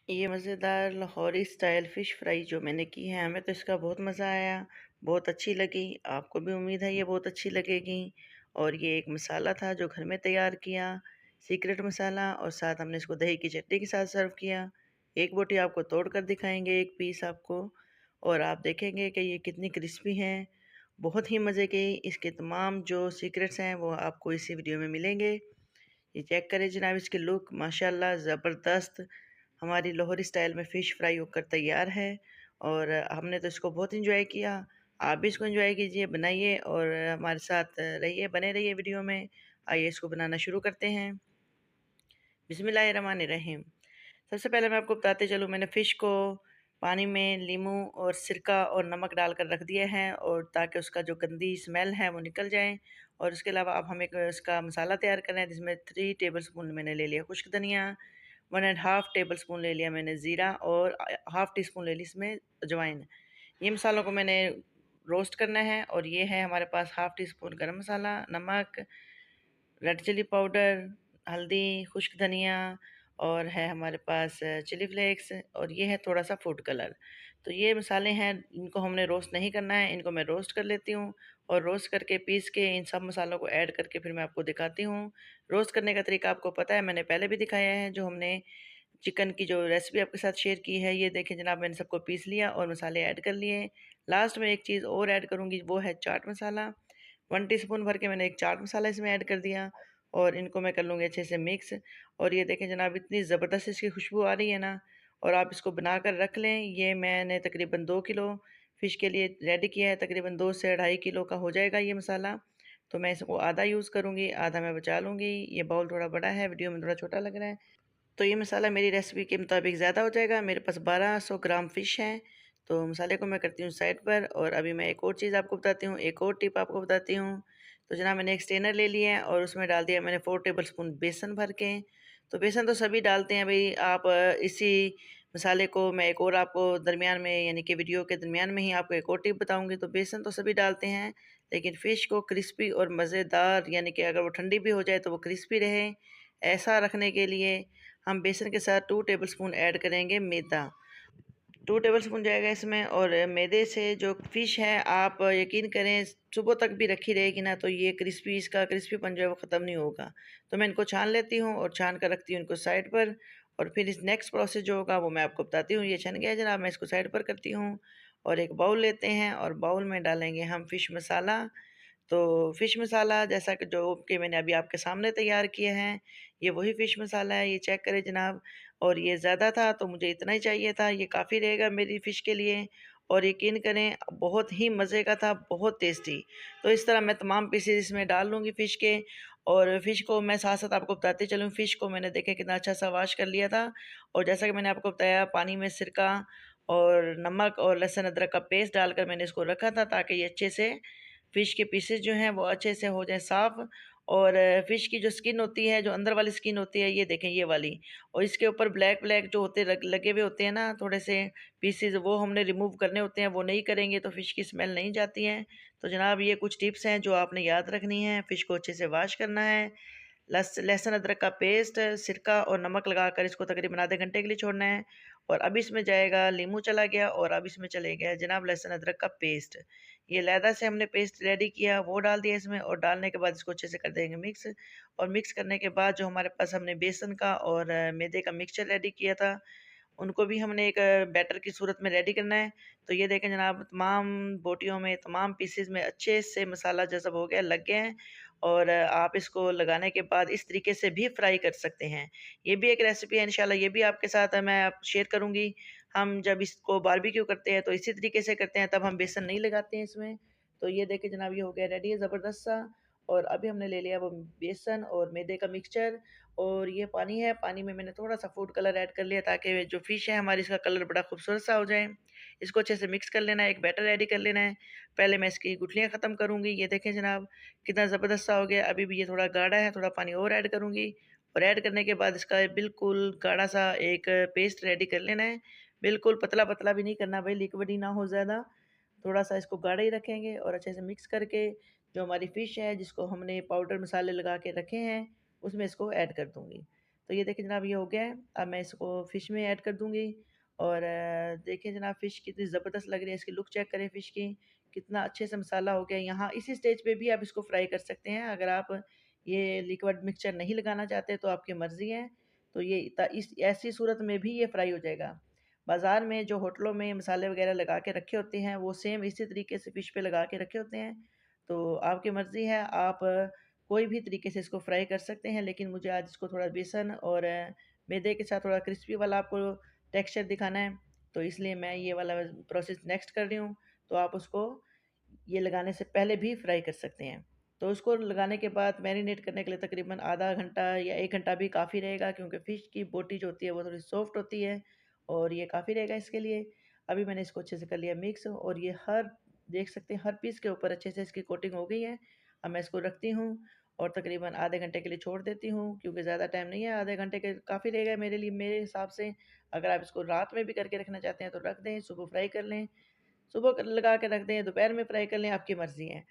ये मज़ेदार Lahori style fish fry जो मैंने की है, हमें तो इसका बहुत मज़ा आया, बहुत अच्छी लगी। आपको भी उम्मीद है ये बहुत अच्छी लगेगी। और ये एक मसाला था जो घर में तैयार किया, सीक्रेट मसाला, और साथ हमने इसको दही की चटनी के साथ सर्व किया। एक बोटी आपको तोड़ कर दिखाएँगे, एक पीस आपको, और आप देखेंगे कि ये कितनी क्रिस्पी हैं, बहुत ही मज़े की। इसके तमाम जो सीक्रेट्स हैं वो आपको इसी वीडियो में मिलेंगे। ये चेक करें जनाब, इसकी लुक माशाल्लाह ज़बरदस्त। हमारी लाहौरी स्टाइल में फ़िश फ्राई होकर तैयार है और हमने तो इसको बहुत एंजॉय किया। आप भी इसको एंजॉय कीजिए, बनाइए और हमारे साथ रहिए, बने रहिए वीडियो में। आइए इसको बनाना शुरू करते हैं। बिस्मिल्लाहिर्रहमानिर्रहीम। सबसे पहले मैं आपको बताते चलूँ, मैंने फ़िश को पानी में नींबू और सिरका और नमक डालकर रख दिया है, और ताकि उसका जो गंदी स्मेल है वो निकल जाए। और उसके अलावा अब हम एक इसका मसाला तैयार कर रहे हैं, जिसमें 3 टेबल स्पून मैंने ले लिया खुश्क धनिया, 1 एंड हाफ़ टेबल स्पून ले लिया मैंने ज़ीरा, और हाफ़ टी स्पून ले ली इसमें अजवाइन। ये मसालों को मैंने रोस्ट करना है। और ये है हमारे पास हाफ़ टी स्पून गरम मसाला, नमक, रेड चिली पाउडर, हल्दी, खुश्क धनिया, और है हमारे पास चिली फ्लेक्स, और ये है थोड़ा-सा फूड कलर। तो ये मसाले हैं, इनको हमने रोस्ट नहीं करना है, इनको मैं रोस्ट कर लेती हूँ, और रोस्ट करके पीस के इन सब मसालों को ऐड करके फिर मैं आपको दिखाती हूँ। रोस्ट करने का तरीका आपको पता है, मैंने पहले भी दिखाया है, जो हमने चिकन की जो रेसिपी आपके साथ शेयर की है। ये देखें जनाब, मैंने सबको पीस लिया और मसाले ऐड कर लिए। लास्ट में एक चीज़ और ऐड करूँगी, वो है चाट मसाला। 1 टीस्पून भर के मैंने एक चाट मसाला इसमें ऐड कर दिया, और इनको मैं कर लूँगी अच्छे से मिक्स। और ये देखें जनाब, इतनी ज़बरदस्त इसकी खुशबू आ रही है ना। और आप इसको बनाकर रख लें। ये मैंने तकरीबन 2 किलो फ़िश के लिए रेडी किया है, तकरीबन 2 से ढाई किलो का हो जाएगा ये मसाला। तो मैं इसको आधा यूज़ करूँगी, आधा मैं बचा लूँगी। ये बाउल थोड़ा बड़ा है, वीडियो में थोड़ा छोटा लग रहा है। तो ये मसाला मेरी रेसिपी के मुताबिक ज़्यादा हो जाएगा। मेरे पास 1200 ग्राम फ़िश है। तो मसाले को मैं करती हूँ साइड पर, और अभी मैं एक और चीज़ आपको बताती हूँ, एक और टिप आपको बताती हूँ। तो जनाब, मैंने एक स्ट्रेनर ले लिया है और उसमें डाल दिया मैंने 4 टेबल स्पून बेसन भर के। तो बेसन तो सभी डालते हैं भई, आप इसी मसाले को मैं एक और आपको दरमियान में, यानी कि वीडियो के दरमियान में ही आपको एक और टिप बताऊँगी। तो बेसन तो सभी डालते हैं, लेकिन फ़िश को क्रिस्पी और मज़ेदार, यानी कि अगर वो ठंडी भी हो जाए तो वो क्रिस्पी रहे, ऐसा रखने के लिए हम बेसन के साथ 2 टेबलस्पून ऐड करेंगे मैदा। 2 टेबलस्पून जाएगा इसमें। और मैदे से जो फ़िश है, आप यकीन करें, सुबह तक भी रखी रहेगी ना, तो ये क्रिस्पी, इसका क्रिस्पीपन जो है वो ख़त्म नहीं होगा। तो मैं इनको छान लेती हूँ और छान कर रखती हूँ इनको साइड पर। और फिर इस नेक्स्ट प्रोसेस जो होगा वो मैं आपको बताती हूँ। ये छन गया है जनाब, मैं इसको साइड पर करती हूँ। और एक बाउल लेते हैं, और बाउल में डालेंगे हम फ़िश मसाला। तो फ़िश मसाला जैसा कि जो कि मैंने अभी आपके सामने तैयार किए हैं, ये वही फ़िश मसाला है, ये चेक करें जनाब। और ये ज़्यादा था तो मुझे इतना ही चाहिए था, ये काफ़ी रहेगा मेरी फ़िश के लिए। और यकीन करें, बहुत ही मज़े का था, बहुत टेस्टी। तो इस तरह मैं तमाम पीसेज़ इसमें डाल लूँगी फ़िश के। और फ़िश को मैं साथ-साथ आपको बताते चलूँ, फ़िश को मैंने देखें कितना अच्छा-सा वॉश कर लिया था। और जैसा कि मैंने आपको बताया, पानी में सिरका और नमक और लहसुन अदरक का पेस्ट डालकर मैंने इसको रखा था, ताकि ये अच्छे से फ़िश के पीसेस जो हैं वो अच्छे से हो जाएँ साफ़। और फ़िश की जो स्किन होती है, जो अंदर वाली स्किन होती है, ये देखें ये वाली, और इसके ऊपर ब्लैक-ब्लैक जो होते लगे हुए होते हैं ना थोड़े से पीसेस, वो हमने रिमूव करने होते हैं। वो नहीं करेंगे तो फ़िश की स्मेल नहीं जाती है। तो जनाब, ये कुछ टिप्स हैं जो आपने याद रखनी है। फ़िश को अच्छे से वॉश करना है, लहसुन अदरक का पेस्ट, सिरका और नमक लगाकर इसको तकरीबन आधे घंटे के लिए छोड़ना है। और अब इसमें जाएगा, नींबू चला गया, और अब इसमें चले गया जनाब लहसुन अदरक का पेस्ट। ये अलहदा से हमने पेस्ट रेडी किया, वो डाल दिया इसमें, और डालने के बाद इसको अच्छे से कर देंगे मिक्स। और मिक्स करने के बाद जो हमारे पास हमने बेसन का और मैदे का मिक्सचर रेडी किया था, उनको भी हमने एक बैटर की सूरत में रेडी करना है। तो ये देखें जनाब, तमाम बोटियों में, तमाम पीसेज़ में अच्छे से मसाला जज़ब हो गया, लग गए हैं। और आप इसको लगाने के बाद इस तरीके से भी फ्राई कर सकते हैं। ये भी एक रेसिपी है, इंशाल्लाह ये भी आपके साथ मैं आप शेयर करूँगी। हम जब इसको बारबेक्यू करते हैं तो इसी तरीके से करते हैं, तब हम बेसन नहीं लगाते हैं इसमें। तो ये देखिए जनाब, ये हो गया रेडी है ज़बरदस्त सा। और अभी हमने ले लिया वो बेसन और मैदे का मिक्सचर, और ये पानी है, पानी में मैंने थोड़ा-सा फूड कलर ऐड कर लिया, ताकि जो फ़िश है हमारी, इसका कलर बड़ा खूबसूरत सा हो जाए। इसको अच्छे से मिक्स कर लेना है, एक बैटर रेडी कर लेना है। पहले मैं इसकी गुठलियाँ ख़त्म करूँगी। ये देखें जनाब, कितना ज़बरदस्त सा हो गया। अभी भी ये थोड़ा गाढ़ा है, थोड़ा पानी और ऐड करूँगी। और ऐड करने के बाद इसका बिल्कुल गाढ़ा सा एक पेस्ट रेडी कर लेना है। बिल्कुल पतला-पतला भी नहीं करना भाई, लिक्विड ही ना हो ज़्यादा। थोड़ा-सा इसको गाढ़ा ही रखेंगे, और अच्छे से मिक्स करके जो हमारी फ़िश है, जिसको हमने पाउडर मसाले लगा के रखे हैं, उसमें इसको ऐड कर दूँगी। तो ये देखिए जनाब ये हो गया है। अब मैं इसको फ़िश में ऐड कर दूँगी और देखिए जनाब फ़िश कितनी ज़बरदस्त लग रही है, इसकी लुक चेक करें फ़िश की, कितना अच्छे से मसाला हो गया। यहाँ इसी स्टेज पे भी आप इसको फ्राई कर सकते हैं। अगर आप ये लिक्विड मिक्सचर नहीं लगाना चाहते तो आपकी मर्ज़ी है। तो ये इस ऐसी सूरत में भी ये फ्राई हो जाएगा। बाज़ार में जो होटलों में मसाले वग़ैरह लगा के रखे होते हैं, वो सेम इसी तरीके से फ़िश पे लगा के रखे होते हैं। तो आपकी मर्ज़ी है, आप कोई भी तरीके से इसको फ्राई कर सकते हैं, लेकिन मुझे आज इसको थोड़ा बेसन और मैदे के साथ थोड़ा क्रिस्पी वाला आपको टेक्सचर दिखाना है, तो इसलिए मैं ये वाला प्रोसेस नेक्स्ट कर रही हूँ। तो आप उसको ये लगाने से पहले भी फ्राई कर सकते हैं। तो उसको लगाने के बाद मैरिनेट करने के लिए तकरीबन आधा घंटा या 1 घंटा भी काफ़ी रहेगा, क्योंकि फ़िश की बोटी जो होती है वो थोड़ी सॉफ्ट होती है और ये काफ़ी रहेगा इसके लिए। अभी मैंने इसको अच्छे से कर लिया मिक्स और ये हर देख सकते हैं हर पीस के ऊपर अच्छे से इसकी कोटिंग हो गई है। अब मैं इसको रखती हूँ और तकरीबन आधे घंटे के लिए छोड़ देती हूँ, क्योंकि ज़्यादा टाइम नहीं है, आधे घंटे के काफ़ी रहेगा मेरे लिए मेरे हिसाब से। अगर आप इसको रात में भी करके रखना चाहते हैं तो रख दें, सुबह फ्राई कर लें। सुबह लगा के रख दें, दोपहर में फ्राई कर लें, आपकी मर्ज़ी है।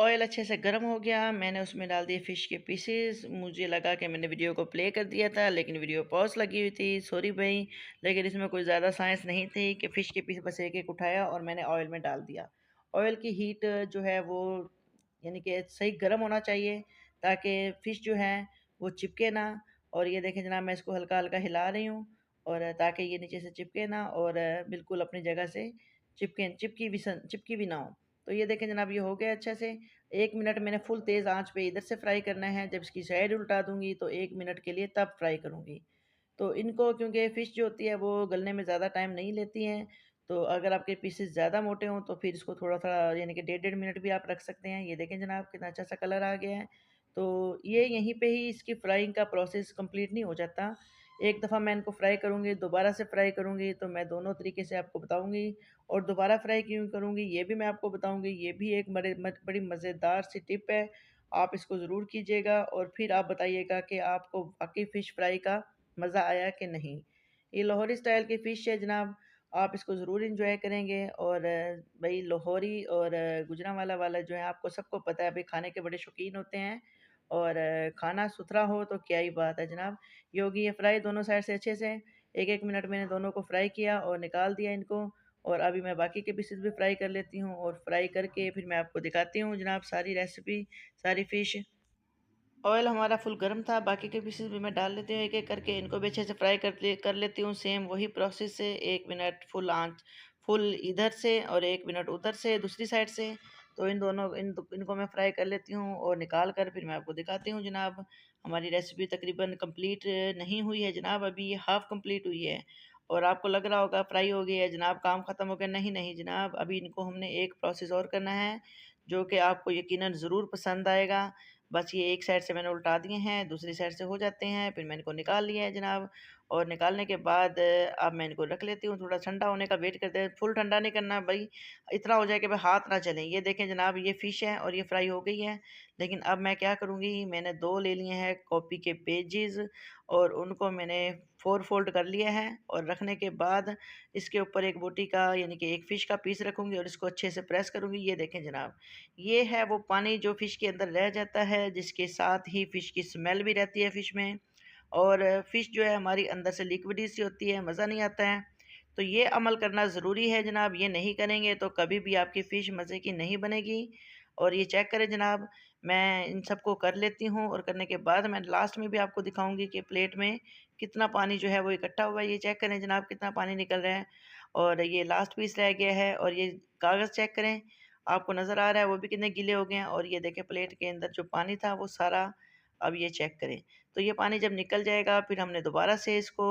ऑयल अच्छे से गर्म हो गया, मैंने उसमें डाल दिए फ़िश के पीसेस। मुझे लगा कि मैंने वीडियो को प्ले कर दिया था, लेकिन वीडियो पॉज़ लगी हुई थी, सॉरी भई। लेकिन इसमें कोई ज़्यादा साइंस नहीं थी कि फ़िश के पीस बस एक-एक उठाया और मैंने ऑयल में डाल दिया। ऑयल की हीट जो है वो यानी कि सही गर्म होना चाहिए, ताकि फ़िश जो है वो चिपके ना। और ये देखें जनाब मैं इसको हल्का-हल्का हिला रही हूँ और ताकि ये नीचे से चिपके ना और बिल्कुल अपनी जगह से चिपकी भी ना हो। तो ये देखें जनाब ये हो गया अच्छे से। 1 मिनट मैंने फुल तेज़ आँच पे इधर से फ्राई करना है, जब इसकी साइड उल्टा दूँगी तो 1 मिनट के लिए तब फ्राई करूँगी। तो इनको क्योंकि फ़िश जो होती है वो गलने में ज़्यादा टाइम नहीं लेती हैं, तो अगर आपके पीसेस ज़्यादा मोटे हों तो फिर इसको थोड़ा-थोड़ा यानी कि डेढ़-डेढ़ मिनट भी आप रख सकते हैं। ये देखें जनाब कितना अच्छा-सा कलर आ गया है। तो ये यहीं पे ही इसकी फ्राइंग का प्रोसेस कंप्लीट नहीं हो जाता। एक दफ़ा मैं इनको फ्राई करूँगी, दोबारा से फ्राई करूँगी, तो मैं दोनों तरीके से आपको बताऊँगी और दोबारा फ्राई क्यों करूँगी ये भी मैं आपको बताऊँगी। ये भी एक बड़ी मज़ेदार सी टिप है। आप इसको ज़रूर कीजिएगा और फिर आप बताइएगा कि आपको वाक़ई फ़िश फ्राई का मज़ा आया कि नहीं। ये लाहौरी स्टाइल की फ़िश है जनाब, आप इसको ज़रूर एन्जॉय करेंगे और भई लाहौरी और गुजरांवाला वाला जो है आपको सबको पता है भई खाने के बड़े शौकीन होते हैं और खाना सुथरा हो तो क्या ही बात है जनाब। ये होगी ये फ्राई दोनों साइड से अच्छे से, 1-1 मिनट मैंने दोनों को फ्राई किया और निकाल दिया इनको और अभी मैं बाकी के पीसेस भी फ्राई कर लेती हूँ और फ्राई करके फिर मैं आपको दिखाती हूँ जनाब सारी रेसिपी, सारी फ़िश। ऑयल हमारा फुल गर्म था, बाकी के पीसेस भी मैं डाल लेती हूँ एक-एक करके, इनको भी अच्छे से फ्राई कर लेती हूँ। सेम वही प्रोसेस है, 1 मिनट फुल इधर से और 1 मिनट उधर से दूसरी साइड से। तो इनको मैं फ्राई कर लेती हूँ और निकाल कर फिर मैं आपको दिखाती हूँ जनाब। हमारी रेसिपी तकरीबन कंप्लीट नहीं हुई है जनाब, अभी ये हाफ़ कंप्लीट हुई है। और आपको लग रहा होगा फ्राई हो गई है जनाब, काम ख़त्म हो गया। नहीं, नहीं जनाब, अभी इनको हमने एक प्रोसेस और करना है, जो कि आपको यकीनन ज़रूर पसंद आएगा। बस ये एक साइड से मैंने उल्टा दिए हैं, दूसरी साइड से हो जाते हैं, फिर मैंने इनको निकाल लिया है जनाब। और निकालने के बाद अब मैं इनको रख लेती हूँ, थोड़ा ठंडा होने का वेट करते हैं। फुल ठंडा नहीं करना भई, इतना हो जाए कि भाई हाथ ना जलें। ये देखें जनाब ये फ़िश है और ये फ्राई हो गई है। लेकिन अब मैं क्या करूँगी, मैंने 2 ले लिए हैं कॉपी के पेजेज़ और उनको मैंने 4 फ़ोल्ड कर लिया है और रखने के बाद इसके ऊपर एक बोटी का यानी कि एक फ़िश का पीस रखूँगी और इसको अच्छे से प्रेस करूँगी। ये देखें जनाब, ये है वो पानी जो फ़िश के अंदर रह जाता है, जिसके साथ ही फ़िश की स्मेल भी रहती है फ़िश में और फ़िश जो है हमारी अंदर से लिक्विडी सी होती है, मज़ा नहीं आता है। तो ये अमल करना ज़रूरी है जनाब, ये नहीं करेंगे तो कभी भी आपकी फ़िश मज़े की नहीं बनेगी। और ये चेक करें जनाब, मैं इन सबको कर लेती हूँ और करने के बाद मैं लास्ट में भी आपको दिखाऊँगी कि प्लेट में कितना पानी जो है वो इकट्ठा हुआ है। ये चेक करें जनाब कितना पानी निकल रहा है और ये लास्ट पीस रह गया है और ये कागज़ चेक करें, आपको नज़र आ रहा है वो भी कितने गीले हो गए हैं और ये देखें प्लेट के अंदर जो पानी था वो सारा, अब ये चेक करें। तो ये पानी जब निकल जाएगा फिर हमने दोबारा से इसको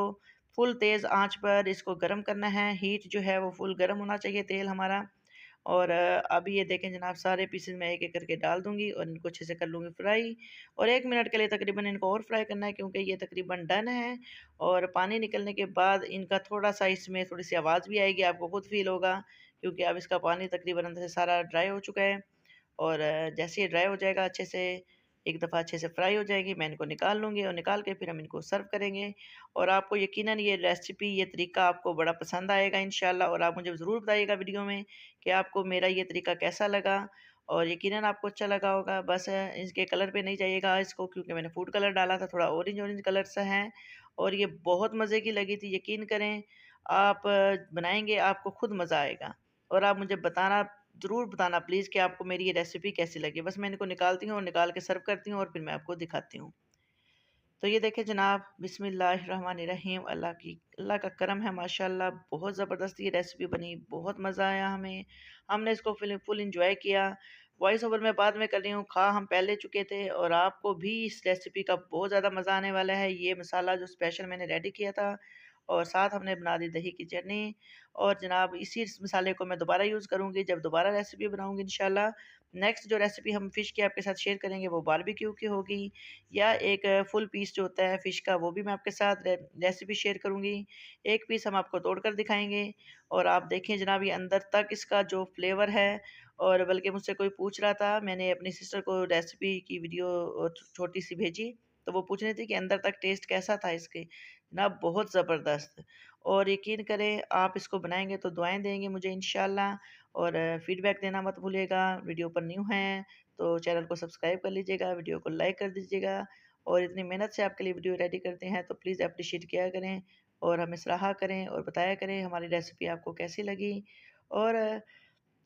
फुल तेज़ आँच पर इसको गरम करना है, हीट जो है वो फुल गरम होना चाहिए तेल हमारा। और अभी ये देखें जनाब सारे पीसेस मैं एक-एक करके डाल दूँगी और इनको अच्छे से कर लूँगी फ्राई और 1 मिनट के लिए तकरीबन इनको और फ्राई करना है, क्योंकि ये तकरीबन डन है। और पानी निकलने के बाद इनका थोड़ा-सा इसमें थोड़ी-सी आवाज़ भी आएगी, आपको खुद फ़ील होगा, क्योंकि अब इसका पानी तकरीबन अंदर से सारा ड्राई हो चुका है। और जैसे ये ड्राई हो जाएगा अच्छे से, एक दफ़ा अच्छे से फ्राई हो जाएगी, मैं इनको निकाल लूँगी और निकाल के फिर हम इनको सर्व करेंगे। और आपको यकीनन ये रेसिपी, ये तरीका आपको बड़ा पसंद आएगा इंशाअल्लाह और आप मुझे ज़रूर बताइएगा वीडियो में कि आपको मेरा ये तरीका कैसा लगा। और यकीनन आपको अच्छा लगा होगा। बस इसके कलर पे नहीं जाइएगा इसको, क्योंकि मैंने फूड कलर डाला था, थोड़ा ऑरेंज-ऑरेंज कलर सा है और ये बहुत मज़े की लगी थी। यकीन करें, आप बनाएँगे, आपको खुद मज़ा आएगा और आप मुझे बताना, ज़रूर बताना प्लीज़ कि आपको मेरी ये रेसिपी कैसी लगी। बस मैं इनको निकालती हूँ और निकाल के सर्व करती हूँ और फिर मैं आपको दिखाती हूँ। तो ये देखें जनाब, बिस्मिल्लाहिर्रहमानिर्रहीम, अल्लाह का करम है माशाअल्लाह, बहुत ज़बरदस्त ये रेसिपी बनी, बहुत मज़ा आया हमें। हमने इसको फुल एन्जॉय किया। वॉइस ओवर मैं बाद में कर रही हूँ, खा हम पहले चुके थे और आपको भी इस रेसिपी का बहुत ज़्यादा मज़ा आने वाला है। ये मसाला जो स्पेशल मैंने रेडी किया था और साथ हमने बना दी दही की चटनी और जनाब इसी मसाले को मैं दोबारा यूज़ करूँगी जब दोबारा रेसिपी बनाऊँगी इंशाल्लाह। नेक्स्ट जो रेसिपी हम फ़िश की आपके साथ शेयर करेंगे वो बारबेक्यू की होगी, या एक फुल पीस जो होता है फ़िश का, वो भी मैं आपके साथ रेसिपी शेयर करूँगी। एक पीस हम आपको तोड़ कर दिखाएँगे और आप देखें जनाब, ये अंदर तक इसका जो फ्लेवर है। और बल्कि मुझसे कोई पूछ रहा था, मैंने अपनी सिस्टर को रेसिपी की वीडियो छोटी-सी भेजी, तो वो पूछ रही थी कि अंदर तक टेस्ट कैसा था इसके? जनाब बहुत ज़बरदस्त। और यकीन करें, आप इसको बनाएँगे तो दुआएँ देंगे मुझे इंशाल्लाह और फीडबैक देना मत भूलिएगा। वीडियो पर न्यू हैं तो चैनल को सब्सक्राइब कर लीजिएगा, वीडियो को लाइक कर दीजिएगा और इतनी मेहनत से आपके लिए वीडियो रेडी करते हैं तो प्लीज़ एप्रिशिएट किया करें और हमें सराहा करें और बताया करें हमारी रेसिपी आपको कैसी लगी। और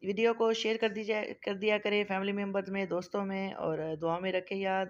वीडियो को शेयर कर दिया करें फैमिली मेंबर्स में, दोस्तों में और दुआ में रखें याद।